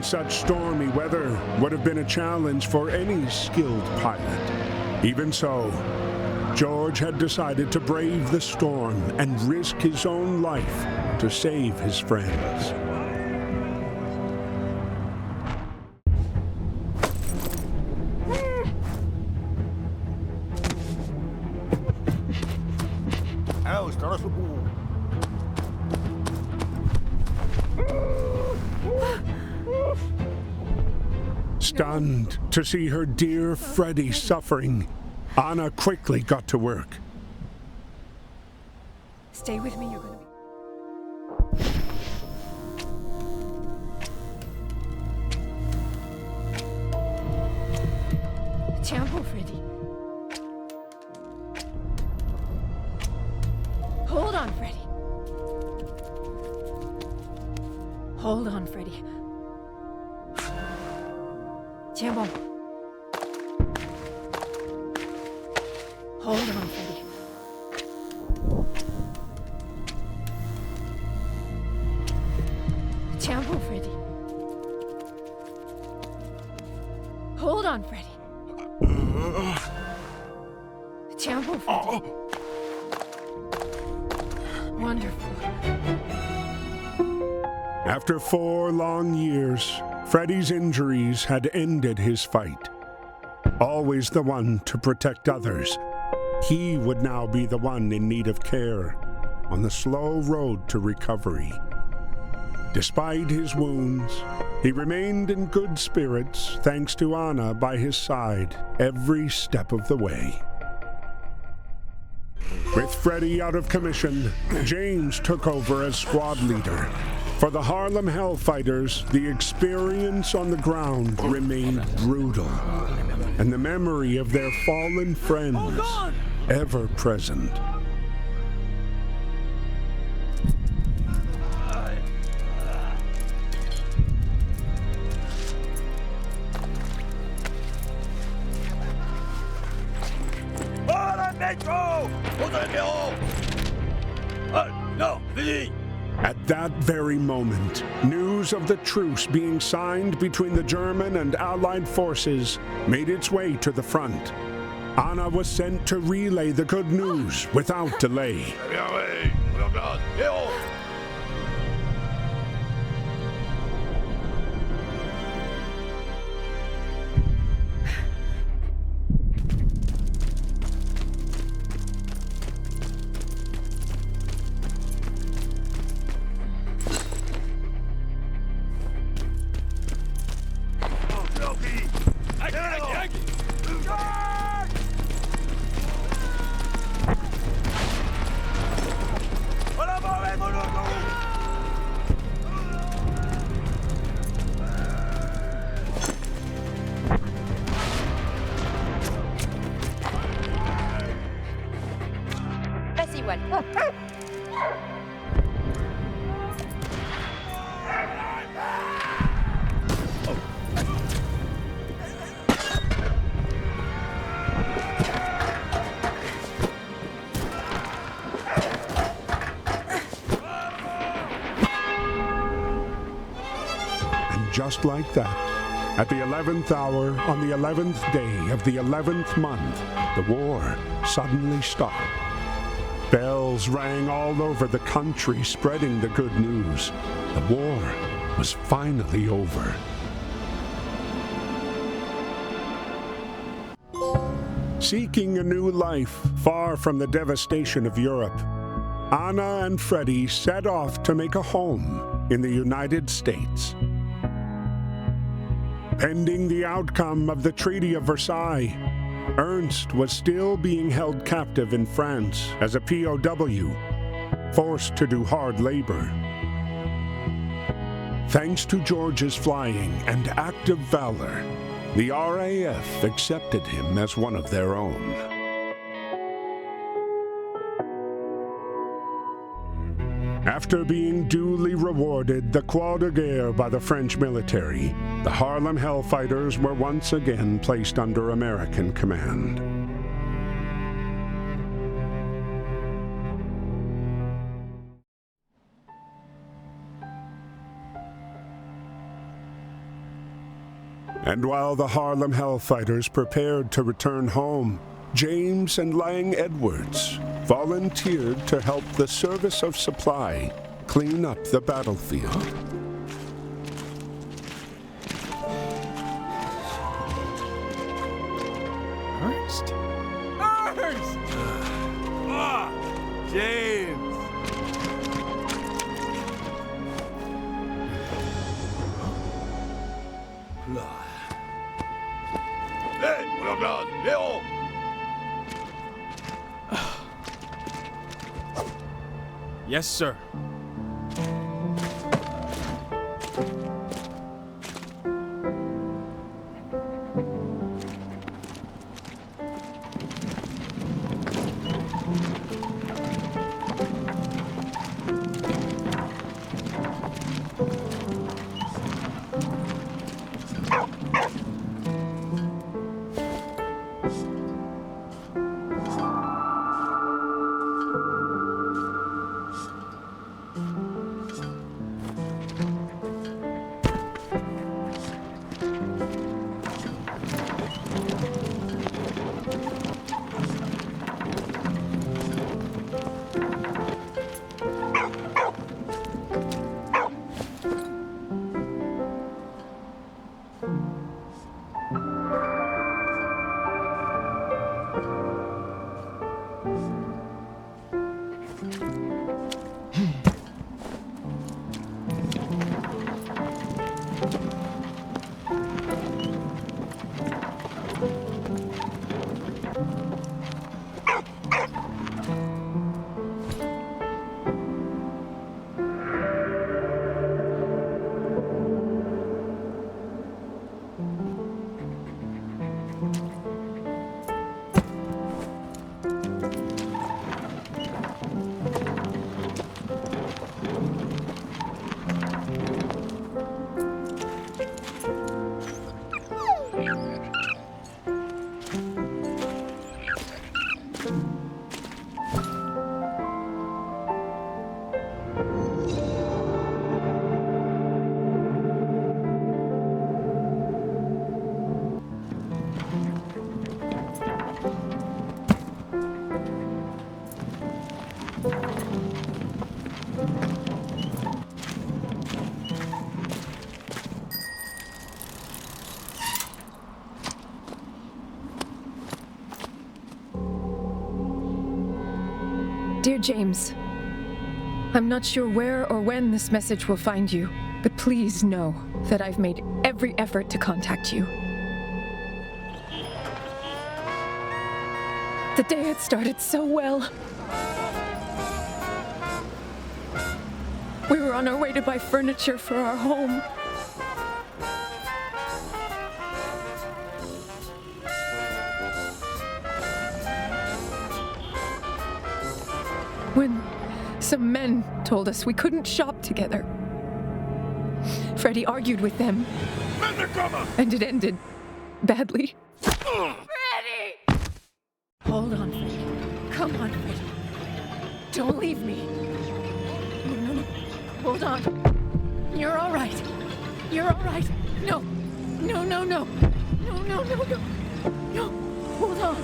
Such stormy weather would have been a challenge for any skilled pilot. Even so, George had decided to brave the storm and risk his own life to save his friends. Stunned to see her dear Freddy suffering, Anna quickly got to work. Stay with me, you're gonna be... Tempo, Freddy. Hold on, Freddy. Hold on, Freddy. Tempo. Hold on, Freddy. Tempo, Freddy. Hold on, Freddy. Tempo, Freddy. Wonderful. After 4 long years, Freddy's injuries had ended his fight. Always the one to protect others, he would now be the one in need of care on the slow road to recovery. Despite his wounds, he remained in good spirits thanks to Anna by his side every step of the way. With Freddy out of commission, James took over as squad leader. For the Harlem Hellfighters, the experience on the ground remained brutal, and the memory of their fallen friends ever present. At that very moment, news of the truce being signed between the German and Allied forces made its way to the front. Anna was sent to relay the good news without delay. Just like that, at the 11th hour, on the 11th day of the 11th month, the war suddenly stopped. Bells rang all over the country, spreading the good news. The war was finally over. Seeking a new life far from the devastation of Europe, Anna and Freddy set off to make a home in the United States. Pending the outcome of the Treaty of Versailles, Ernst was still being held captive in France as a POW, forced to do hard labor. Thanks to George's flying and active valor, the RAF accepted him as one of their own. After being duly rewarded the Croix de Guerre by the French military, the Harlem Hellfighters were once again placed under American command. And while the Harlem Hellfighters prepared to return home, James and Lang Edwards volunteered to help the Service of Supply clean up the battlefield. Ernst? Ernst! James! Gorglade, Léo! Yes, sir. Dear James, I'm not sure where or when this message will find you, but please know that I've made every effort to contact you. The day had started so well. We were on our way to buy furniture for our home. When some men told us we couldn't shop together. Freddie argued with them, and it ended badly. Freddie! Hold on, Freddie. Come on, Freddie. Don't leave me. No. Hold on. You're all right. You're all right. No. No. No. Hold on.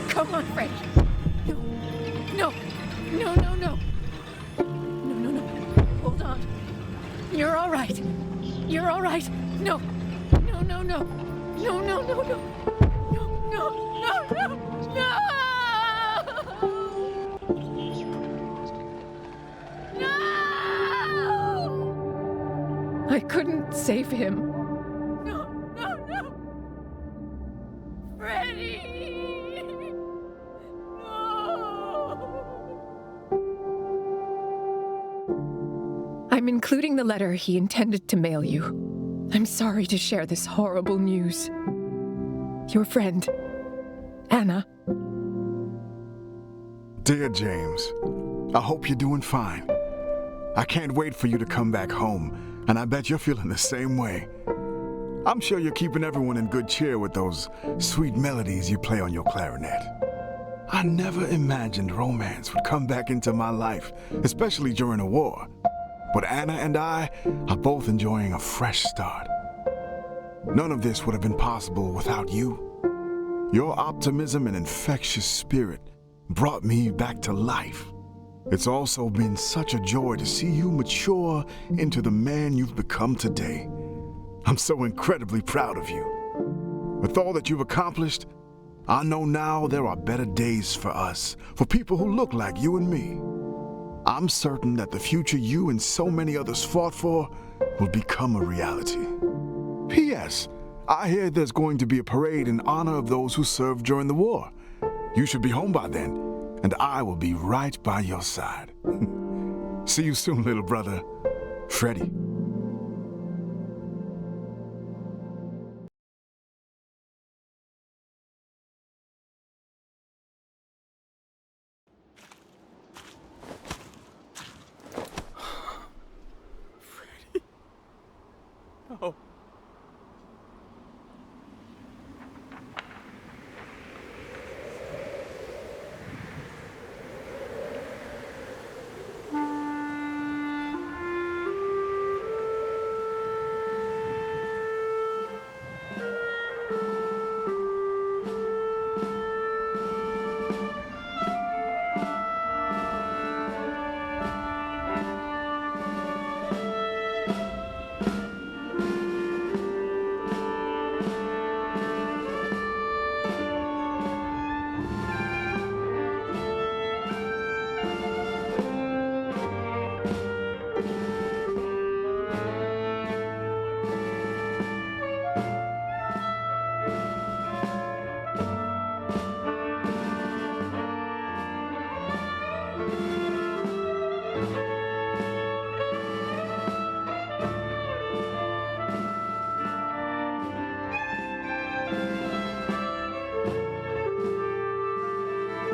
Come on, Freddie. No. Hold on. You're all right. You're all right. No. I couldn't save him. No. Freddie! No! I'm including the letter he intended to mail you. I'm sorry to share this horrible news. Your friend, Anna. Dear James, I hope you're doing fine. I can't wait for you to come back home, and I bet you're feeling the same way. I'm sure you're keeping everyone in good cheer with those sweet melodies you play on your clarinet. I never imagined romance would come back into my life, especially during a war. But Anna and I are both enjoying a fresh start. None of this would have been possible without you. Your optimism and infectious spirit brought me back to life. It's also been such a joy to see you mature into the man you've become today. I'm so incredibly proud of you. With all that you've accomplished, I know now there are better days for us, for people who look like you and me. I'm certain that the future you and so many others fought for will become a reality. P.S. I hear there's going to be a parade in honor of those who served during the war. You should be home by then, and I will be right by your side. See you soon, little brother. Freddy. Oh.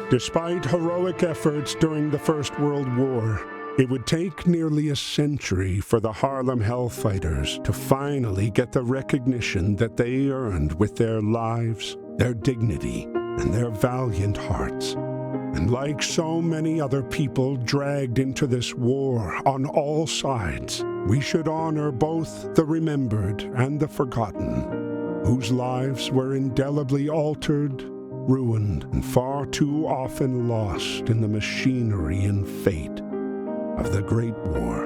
Despite heroic efforts during the First World War, it would take nearly a century for the Harlem Hellfighters to finally get the recognition that they earned with their lives, their dignity, and their valiant hearts. And like so many other people dragged into this war on all sides, we should honor both the remembered and the forgotten, whose lives were indelibly altered, ruined, and far too often lost in the machinery and fate of the Great War.